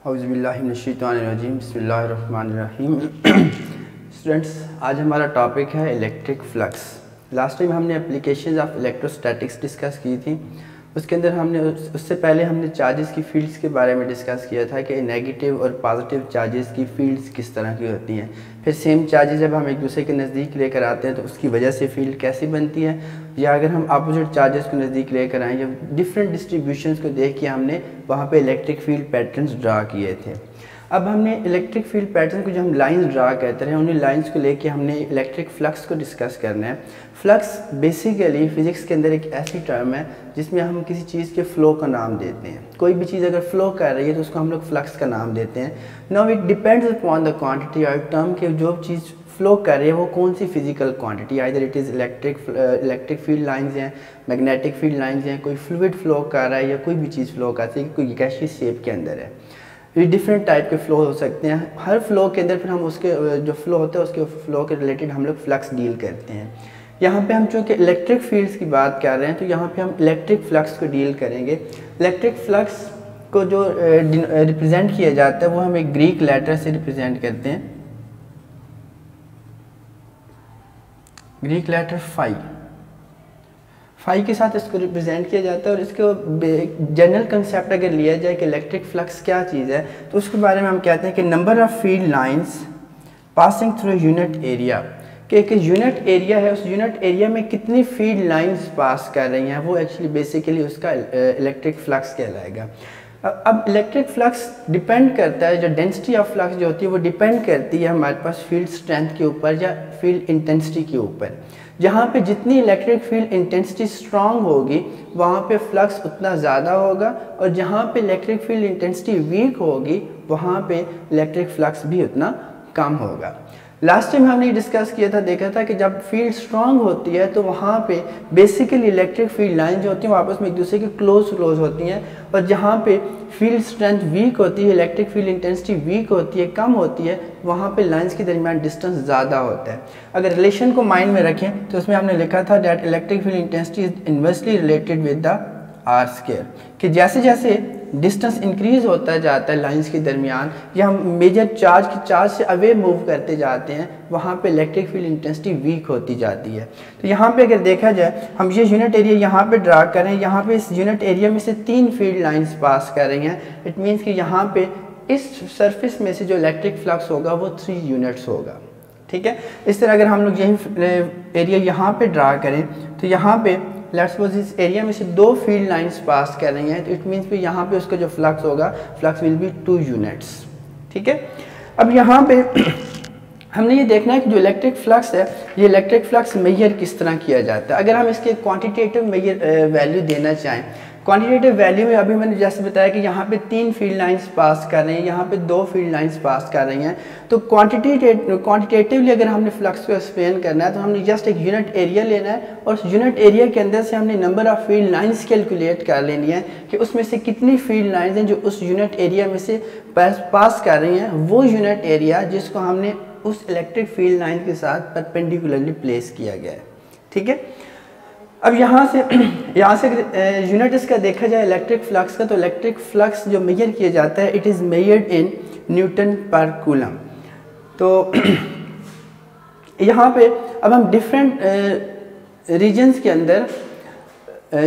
औज़ुबिल्लाहिमिनश्शैतानिर्रजीम बिस्मिल्लाहिर्रहमानिर्रहीम। स्टूडेंट्स, आज हमारा टॉपिक है इलेक्ट्रिक फ्लक्स। लास्ट टाइम हमने एप्लीकेशंस ऑफ इलेक्ट्रोस्टैटिक्स डिस्कस की थी। उसके अंदर हमने उससे पहले हमने चार्जेस की फील्ड्स के बारे में डिस्कस किया था कि नेगेटिव और पॉजिटिव चार्जेस की फील्ड्स किस तरह की होती हैं। फिर सेम चार्जेस जब हम एक दूसरे के नज़दीक लेकर आते हैं तो उसकी वजह से फील्ड कैसी बनती है, या अगर हम अपोजिट चार्जेस को नज़दीक लेकर आएँ या डिफरेंट डिस्ट्रीब्यूशंस को देख के हमने वहाँ पे इलेक्ट्रिक फील्ड पैटर्न्स ड्रा किए थे। अब हमने इलेक्ट्रिक फील्ड पैटर्न को जो हम लाइंस ड्रा करते हैं उन्हीं लाइंस को लेके हमने इलेक्ट्रिक फ्लक्स को डिस्कस करना है। फ्लक्स बेसिकली फिजिक्स के अंदर एक ऐसी टर्म है जिसमें हम किसी चीज़ के फ़्लो का नाम देते हैं। कोई भी चीज़ अगर फ़्लो कर रही है तो उसको हम लोग फ्लक्स का नाम देते हैं। Now it depends upon the quantity और टर्म के जो चीज़ फ़्लो कर रही है वो कौन सी physical quantity, either it is electric field lines हैं, मैग्नेटिक फील्ड लाइंस हैं, कोई फ्लूइड फ़्लो कर रहा है या कोई भी चीज़ फ़्लो करती है, कोई गैसियस शेप के अंदर है। ये डिफरेंट टाइप के फ़्लो हो सकते हैं। हर फ़्लो के अंदर फिर हम उसके जो फ़्लो होते हैं उसके फ़्लो के रिलेटेड हम लोग फ्लक्स डील करते हैं। यहाँ पे हम चूँकि इलेक्ट्रिक फील्ड्स की बात कर रहे हैं तो यहाँ पे हम इलेक्ट्रिक फ्लक्स को डील करेंगे। इलेक्ट्रिक फ्लक्स को जो रिप्रेजेंट किया जाता है वो हम एक ग्रीक लेटर से रिप्रेजेंट करते हैं, ग्रीक लेटर फाई के साथ इसको रिप्रेजेंट किया जाता है। और इसको जनरल कंसेप्ट अगर लिया जाए कि इलेक्ट्रिक फ्लक्स क्या चीज़ है तो उसके बारे में हम कहते हैं कि number of field lines passing through unit area, कि एक यूनिट एरिया है, उस यूनिट एरिया में कितनी फील्ड लाइंस पास कर रही हैं वो एक्चुअली बेसिकली उसका इलेक्ट्रिक फ्लक्स कहलाएगा। अब इलेक्ट्रिक फ्लक्स डिपेंड करता है, जो डेंसिटी ऑफ फ्लक्स जो होती है वो डिपेंड करती है हमारे पास फील्ड स्ट्रेंथ के ऊपर या फील्ड इंटेंसिटी के ऊपर। जहाँ पे जितनी इलेक्ट्रिक फील्ड इंटेंसिटी स्ट्रांग होगी वहाँ पे फ्लक्स उतना ज़्यादा होगा, और जहाँ पे इलेक्ट्रिक फील्ड इंटेंसिटी वीक होगी वहाँ पे इलेक्ट्रिक फ्लक्स भी उतना कम होगा। लास्ट टाइम हमने डिस्कस किया था, देखा था कि जब फील्ड स्ट्रांग होती है तो वहाँ पे बेसिकली इलेक्ट्रिक फील्ड लाइन जो होती हैं वो आपस में एक दूसरे के क्लोज होती हैं, और जहाँ पे फील्ड स्ट्रेंथ वीक होती है, इलेक्ट्रिक फील्ड इंटेंसिटी वीक होती है, कम होती है, वहाँ पे लाइंस के दरमियान डिस्टेंस ज़्यादा होता है। अगर रिलेशन को माइंड में रखें तो उसमें हमने लिखा था that electric field intensity is inversely related with the R square, कि जैसे जैसे डिस्टेंस इंक्रीज होता जाता है लाइंस के दरमियान या हम मेजर चार्ज से अवे मूव करते जाते हैं वहाँ पे इलेक्ट्रिक फील्ड इंटेंसिटी वीक होती जाती है। तो यहाँ पे अगर देखा जाए हम ये यूनिट एरिया यहाँ पे ड्रा करें, यहाँ पे इस यूनिट एरिया में से 3 फील्ड लाइंस पास कर रही हैं। इट मीन्स कि यहाँ पे इस सरफेस में से जो इलेक्ट्रिक फ्लक्स होगा वो 3 यूनिट्स होगा। ठीक है, इस तरह अगर हम लोग यही एरिया यहाँ पे ड्रा करें तो यहाँ पे लेट्स सपोज इस एरिया में से 2 फील्ड लाइंस पास कर रही हैं, तो इट मीन्स भी यहाँ पे उसका जो फ्लक्स होगा फ्लक्स विल बी 2 यूनिट्स। ठीक है, अब यहाँ पे हमने ये देखना है कि जो इलेक्ट्रिक फ्लक्स है ये इलेक्ट्रिक फ्लक्स मेजर किस तरह किया जाता है। अगर हम इसके क्वांटिटेटिव मेजर वैल्यू देना चाहें, क्वांटिटेटिव वैल्यू में अभी मैंने जैसे बताया कि यहाँ पे 3 फील्ड लाइंस पास कर रही हैं, यहाँ पे 2 फील्ड लाइंस पास कर रही हैं, तो क्वांटिटेटिवली अगर हमने फ्लक्स को एक्सप्लेन करना है तो हमने जस्ट एक यूनिट एरिया लेना है और उस यूनिट एरिया के अंदर से हमने number of field lines calculate कर लेनी है कि उसमें से कितनी फील्ड लाइंस हैं जो उस यूनिट एरिया में से पास कर रही हैं, वो यूनिट एरिया जिसको हमने उस इलेक्ट्रिक फील्ड लाइन के साथ परपेंडिकुलरली प्लेस किया गया है। ठीक है, अब यहाँ से यूनिट इसका देखा जाए इलेक्ट्रिक फ्लक्स का, तो इलेक्ट्रिक फ्लक्स जो मेजर किया जाता है it is measured in newton पर कूलम। तो यहाँ पे अब हम डिफरेंट रीजन्स के अंदर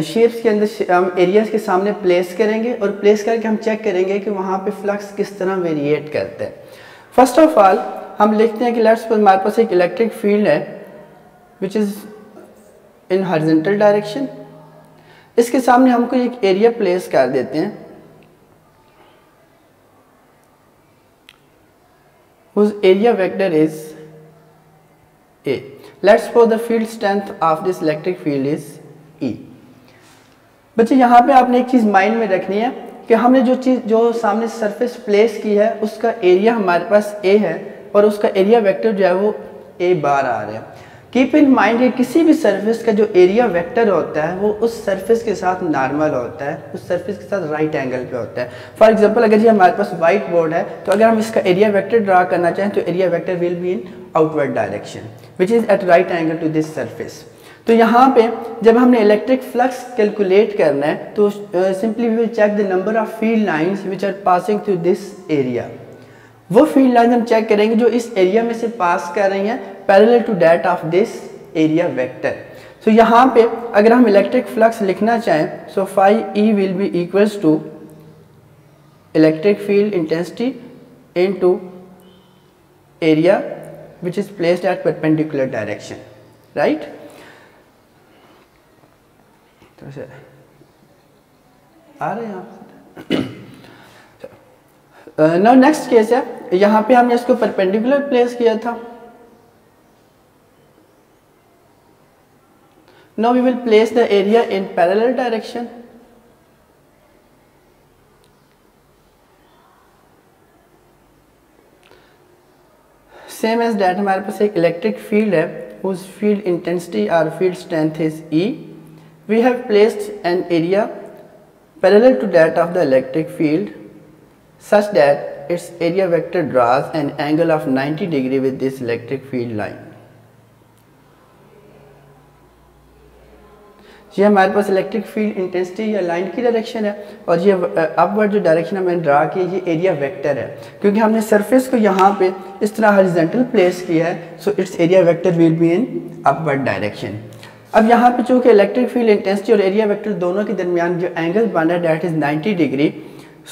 शेप्स के अंदर हम एरियाज़ के सामने प्लेस करेंगे और प्लेस करके हम चेक करेंगे कि वहाँ पे फ्लक्स किस तरह वेरिएट करता है। फर्स्ट ऑफ ऑल हम लिखते हैं कि लेट्स सपोज हमारे पास एक इलेक्ट्रिक फील्ड है which is in horizontal direction. इसके सामने हमको एक एरिया प्लेस कर देते हैं whose area vector is A. Let's suppose the field strength of this electric field is E. बच्चे यहाँ पे आपने एक चीज़ माइंड में रखनी है कि हमने जो सामने सरफेस प्लेस की है उसका एरिया हमारे पास A है और उसका एरिया वेक्टर जो है वो A बार आ रहा है। कीप इन माइंड कि किसी भी सरफेस का जो एरिया वेक्टर होता है वो उस सरफेस के साथ नॉर्मल होता है, उस सरफेस के साथ राइट एंगल पे होता है। फॉर एग्जांपल अगर ये हमारे पास वाइट बोर्ड है तो अगर हम इसका एरिया वेक्टर ड्रा करना चाहें तो area vector will be in outward direction which is at right angle to this surface. तो यहाँ पे जब हमने इलेक्ट्रिक फ्लक्स कैलकुलेट करना है तो simply we will check the number of field lines which are passing through this area. वो field line हम चेक करेंगे जो इस एरिया में से पास कर रही हैं parallel to that of this area vector. So यहाँ पे अगर हम इलेक्ट्रिक फ्लक्स लिखना चाहें so phi E will be equals to electric field intensity into area which is placed at perpendicular direction, right? तो से आ रहे हैं आप। नाउ नेक्स्ट केस है, यहाँ पे हमने इसको परपेंडिकुलर प्लेस किया था। Now we will place the area in parallel direction. Same as that हमारे पास एक इलेक्ट्रिक फील्ड है whose field intensity or field strength is E. We have placed an area parallel to that of the electric field such that its area vector draws an angle of 90 degree with this electric field line. ये हमारे पास electric field intensity या line की direction है और ये upward जो direction हमने draw की ये एरिया वेक्टर है क्योंकि हमने सरफेस को यहाँ पे इस तरह हॉरिजॉन्टल प्लेस किया है। So it's area vector will be in upward direction. अब यहाँ पे चूँकि इलेक्ट्रिक फील्ड इंटेंसिटी और एरिया वेक्टर दोनों के दरमियान जो एंगल बना है दैट इज़ 90 डिग्री।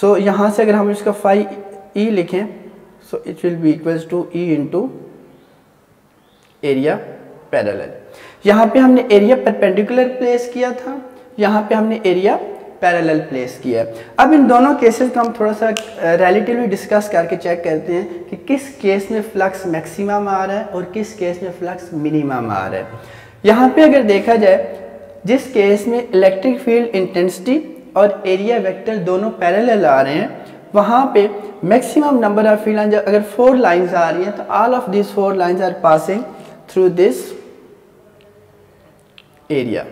सो यहाँ से अगर हम इसका फाई ई लिखें so it will be equals to E into area parallel. यहाँ पे हमने एरिया परपेंडिकुलर प्लेस किया था, यहाँ पे हमने एरिया पैरेलल प्लेस किया है। अब इन दोनों केसेस को हम थोड़ा सा रिलेटिवली डिस्कस करके चेक करते हैं कि किस केस में फ्लक्स मैक्सिमम आ रहा है और किस केस में फ्लक्स मिनिमम आ रहा है। यहाँ पे अगर देखा जाए जिस केस में इलेक्ट्रिक फील्ड इंटेंसिटी और एरिया वेक्टर दोनों पैरेलल आ रहे हैं वहाँ पे maximum number of field lines, अगर 4 लाइंस आ रही हैं तो all of this 4 lines are passing through this area.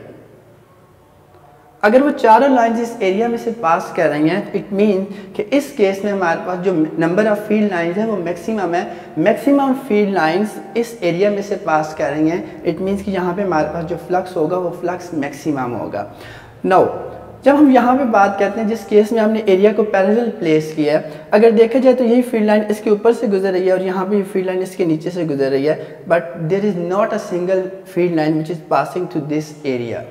अगर वो चारों लाइंस इस एरिया में से पास कर रही हैं इट मीन कि इस केस में हमारे पास जो नंबर ऑफ फील्ड लाइंस है वो मैक्सिमम है। मैक्सिमम फील्ड लाइंस इस एरिया में से पास कर रही हैं इट मीन्स कि यहाँ पे हमारे पास जो फ्लक्स होगा वो फ्लक्स मैक्सिमम होगा। नाउ जब हम यहाँ पे बात करते हैं जिस केस में हमने एरिया को पैरेलल प्लेस किया है, अगर देखा जाए तो यही फील्ड लाइन इसके ऊपर से गुजर रही है और यहाँ पे फील्ड लाइन इसके नीचे से गुजर रही है but there is not a single field line which is passing through this area.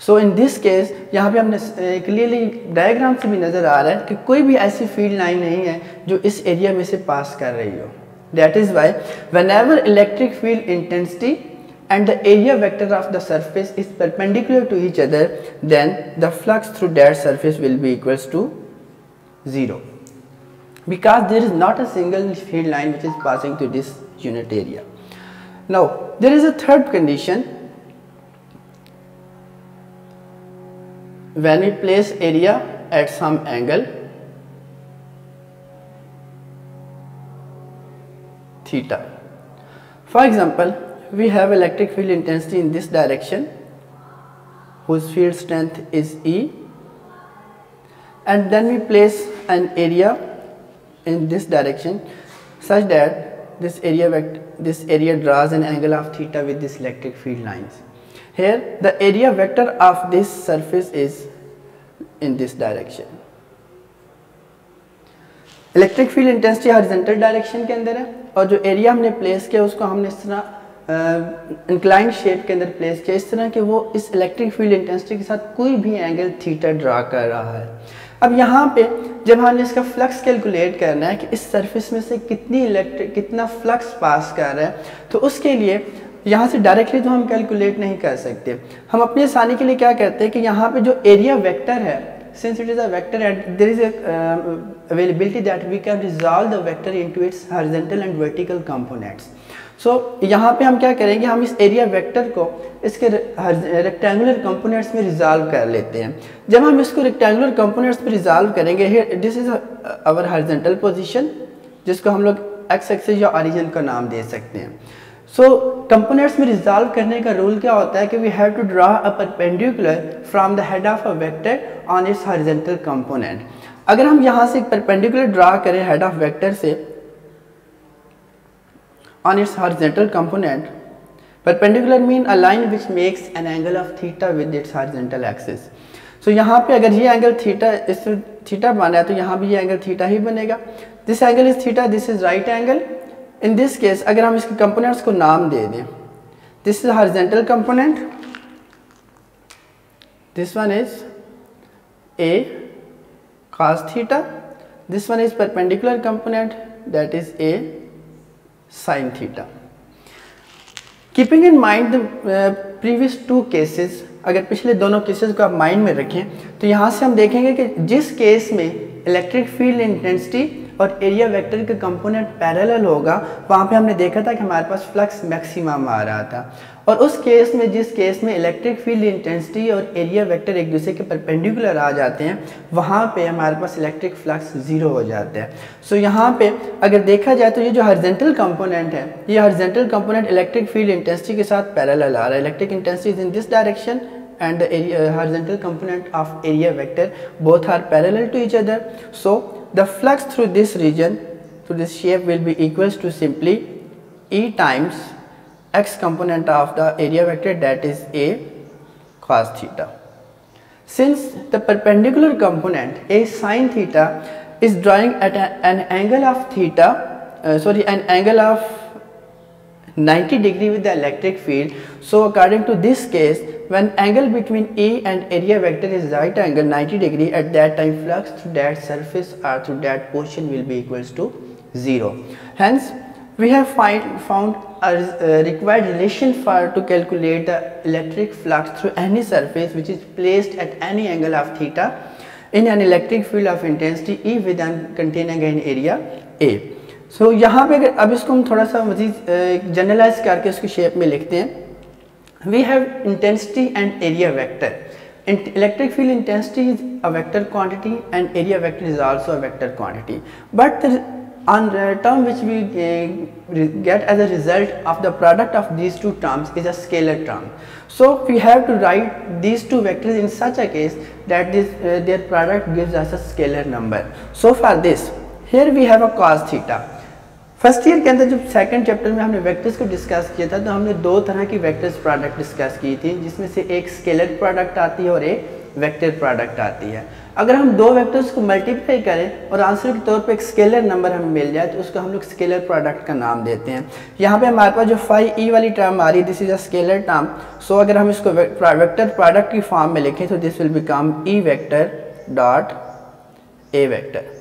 So in this case यहाँ पे हमने क्लियरली डायग्राम से भी नज़र आ रहा है कि कोई भी ऐसी फील्ड लाइन नहीं है जो इस एरिया में से पास कर रही हो। That is why whenever electric field intensity and the area vector of the surface is perpendicular to each other, then the flux through that surface will be equals to 0 because there is not a single field line which is passing through this unit area. Now there is a third condition when we place area at some angle theta. For example, we have electric field intensity in this direction whose field strength is E, and then we place an area in this direction such that this area draws an angle of theta with this electric field lines. Here the area vector of this surface is in this direction. Electric field intensity horizontal direction के अंदर है और जो area हमने place किया उसको हमने इस तरह इंक्लाइंड शेप के अंदर प्लेस किया इस तरह कि वो इस इलेक्ट्रिक फील्ड इंटेंसिटी के साथ कोई भी एंगल थीटा ड्रा कर रहा है। अब यहाँ पे जब हमने इसका फ्लक्स कैलकुलेट करना है कि इस सरफेस में से कितना फ्लक्स पास कर रहा है तो उसके लिए यहाँ से डायरेक्टली तो हम कैलकुलेट नहीं कर सकते। हम अपनी आसानी के लिए क्या करते हैं कि यहाँ पे जो एरिया वेक्टर है since it is a vector and there is a availability that we can resolve the vector into its horizontal and vertical components. So यहाँ पे हम क्या करेंगे, हम इस एरिया वेक्टर को इसके रेक्टेंगुलर कंपोनेंट्स में रिजॉल्व कर लेते हैं। जब हम इसको रेक्टेंगुलर कंपोनेंट्स में रिजॉल्व करेंगे, this is our horizontal position जिसको हम लोग एक्स एक्सिस या ओरिजिन का नाम दे सकते हैं। सो कंपोनेंट्स में रिजॉल्व करने का रूल क्या होता है कि we have to draw a perpendicular from the head of a vector on its horizontal component. अगर हम यहाँ से एक परपेंडिकुलर ड्रा करें हेड ऑफ वेक्टर से on its horizontal component, perpendicular mean a line which makes an angle of theta with its horizontal axis. So यहाँ पे अगर ये एंगल थीटा, इस थीटा बना है तो यहाँ भी ये एंगल थीटा ही बनेगा। This angle is theta, this is right angle. In this case अगर हम इसके कंपोनेंट्स को नाम दे दें, this is horizontal component, this one is a cos theta, this one is perpendicular component, that is a sin theta. Keeping in mind the previous two cases, अगर पिछले दोनों cases को आप माइंड में रखें तो यहाँ से हम देखेंगे कि जिस केस में इलेक्ट्रिक फील्ड इंटेंसिटी और एरिया वेक्टर के कंपोनेंट पैरेलल होगा, वहाँ पे हमने देखा था कि हमारे पास फ्लक्स मैक्सिमम आ रहा था। और उस केस में, जिस केस में इलेक्ट्रिक फील्ड इंटेंसिटी और एरिया वेक्टर एक दूसरे के परपेंडिकुलर आ जाते हैं, वहाँ पे हमारे पास इलेक्ट्रिक फ्लक्स ज़ीरो हो जाता है। सो यहाँ पे अगर देखा जाए तो ये जो हॉरिजॉन्टल कंपोनेंट है, ये horizontal component electric field intensity के साथ पैरेलल आ रहा है। Electric intensity is in this direction and the horizontal component of area vector both are parallel to each other. So the flux through this region, through this shape, will be equals to simply E times x component of the area vector, that is a cos theta. Since the perpendicular component a sin theta is drawing at an angle of theta, an angle of 90 degree with the electric field, so according to this case, when angle between A and area vector is right angle 90 degree, at that time flux through that surface or through that portion will be equals to 0. Hence we have found a required relation for to calculate the electric flux through any surface which is placed at any angle of theta in an electric field of intensity E with containing an area A. So यहाँ पे अगर अब इसको हम थोड़ा सा मज़ीद generalise करके उसकी शेप में लिखते हैं, we have intensity and area vector. Electric field intensity is a vector quantity and area vector is also a vector quantity, but on the term which we get as a result of the product of these two terms is a scalar term. So we have to write these two vectors in such a case that their product gives us a scalar number. So for this, here we have a cos theta. First year के अंदर जब second chapter में हमने vectors को discuss किया था तो हमने दो तरह की वेक्टर्स प्रोडक्ट डिस्कस की थी, जिसमें से एक स्केलर प्रोडक्ट आती है और एक वेक्टर प्रोडक्ट आती है। अगर हम दो वेक्टर्स को मल्टीप्लाई करें और आंसर के तौर पे एक स्केलर नंबर हमें मिल जाए तो उसको हम लोग स्केलर प्रोडक्ट का नाम देते हैं। यहाँ पे हमारे पास जो फाई ई वाली टर्म आ रही है, this is a scalar term. So अगर हम इसको वेक्टर प्रोडक्ट की फॉर्म में लिखें तो this will become E vector dot A vector.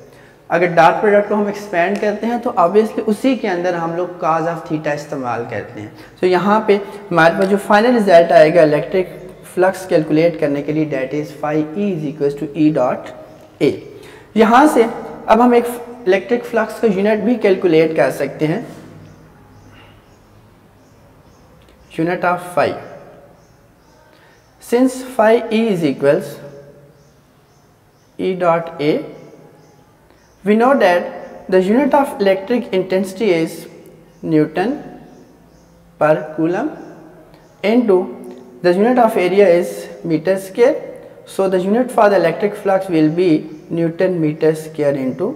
अगर डॉट प्रोडक्ट को हम एक्सपेंड करते हैं तो ऑब्वियसली उसी के अंदर हम लोग काज ऑफ थीटा इस्तेमाल करते हैं। तो यहाँ पे हमारे पास जो फाइनल रिजल्ट आएगा इलेक्ट्रिक फ्लक्स कैलकुलेट करने के लिए, that is phi E is equal to E dot A. यहाँ से अब हम एक इलेक्ट्रिक फ्लक्स का यूनिट भी कैलकुलेट कर सकते हैं, unit of phi. Since phi E is equals E dot A, we know that the unit of electric intensity is Newton per coulomb into the unit of area is meter square. So the unit for the electric flux will be Newton meter square into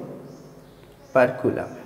per coulomb.